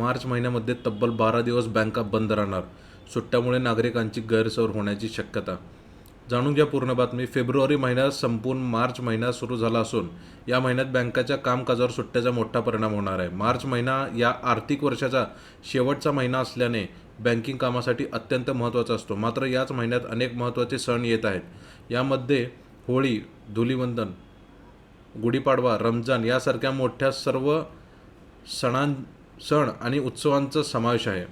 मार्च महिन्यामध्ये तब्बल 12 दिवस बँका बंद राहणार. सुट्ट्यामुळे नागरिकांची गैरसोय होण्याची शक्यता. जाणून घ्या पूर्ण बातमी. फेब्रुवारी महिना संपून मार्च महिना सुरू झाला असून या महिन्यात बँकाच्या कामकाजावर सुट्ट्याचा मोठा परिणाम होणार आहे. मार्च महिना या आर्थिक वर्षाचा शेवटचा महिना असल्याने बँकिंग कामासाठी अत्यंत महत्त्वाचा असतो. मात्र याच महिन्यात अनेक महत्त्वाचे सण येत आहेत. यामध्ये होळी, धुलीवंदन, गुढीपाडवा, रमजान यासारख्या मोठ्या सर्व सण आणि उत्सवांचा समावेश आहे.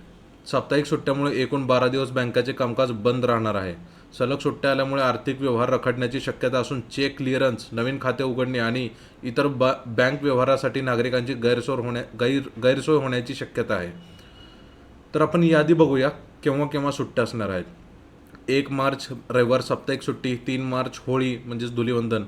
साप्ताहिक सुट्ट्यामुळे एकूण 12 दिवस बँकाचे कामकाज बंद राहणार आहे. सलग सुट्ट्या आल्यामुळे आर्थिक व्यवहार रखडण्याची शक्यता असून चेक क्लिअरन्स, नवीन खाते उघडणे आणि इतर बँक व्यवहारासाठी नागरिकांची गैरसोय होण्याची शक्यता आहे. तर आपण यादी बघूया केव्हा केव्हा सुट्ट्या असणार आहेत. 1 मार्च रविवार साप्ताहिक सुट्टी, 3 मार्च होळी म्हणजेच धुलीवंदन,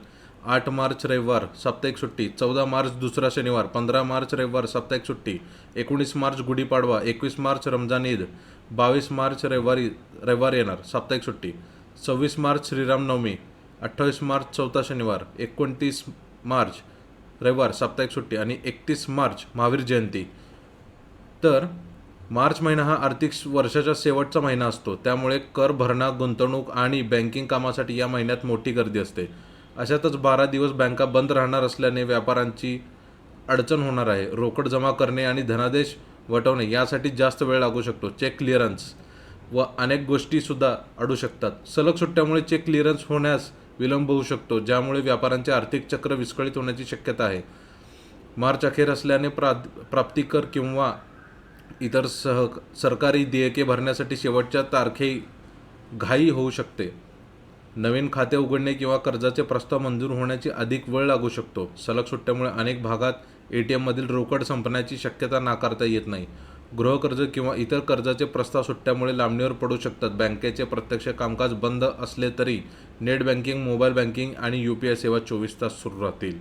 8 मार्च रविवार साप्ताहिक सुट्टी, 14 मार्च दुसरा शनिवार, 15 मार्च रविवार साप्ताहिक सुट्टी, 19 मार्च गुढीपाडवा, 21 मार्च रमजान ईद, 22 मार्च रविवार येणार साप्ताहिक सुट्टी, 26 मार्च श्रीरामनवमी, 28 मार्च चौथा शनिवार, 29 मार्च रविवार साप्ताहिक सुट्टी आणि 31 मार्च महावीर जयंती. तर मार्च महिना हा आर्थिक वर्षाचा शेवटचा महिना असतो. त्यामुळे कर भरणा, गुंतवणूक आणि बँकिंग कामासाठी या महिन्यात मोठी गर्दी असते. अशातच 12 दिवस बँका बंद राहणार असल्याने व्यापाऱ्यांची अडचण होणार आहे. रोकड जमा करणे आणि धनादेश वटवणे यासाठी जास्त वेळ लागू शकतो. चेक क्लिअरन्स व अनेक गोष्टीसुद्धा अडू शकतात. सलग सुट्ट्यामुळे चेक क्लिअरन्स होण्यास विलंब होऊ शकतो, ज्यामुळे व्यापाऱ्यांचे आर्थिक चक्र विस्कळीत होण्याची शक्यता आहे. मार्च अखेर असल्याने प्राप्तिकर किंवा इतर सरकारी देयके भरण्यासाठी शेवटच्या तारखे घाई होऊ शकते. नवीन खाते उघडणे किंवा कर्जाचे प्रस्ताव मंजूर होण्याची अधिक वेळ लागू शकतो. सलग सुट्ट्यामुळे अनेक भागात ATMमधील रोकड संपण्याची शक्यता नाकारता येत नाही. गृहकर्ज किंवा इतर कर्जाचे प्रस्ताव सुट्ट्यामुळे लांबणीवर पडू शकतात. बँकेचे प्रत्यक्ष कामकाज बंद असले तरी नेट बँकिंग, मोबाईल बँकिंग आणि UPI सेवा 24 तास सुरू राहतील.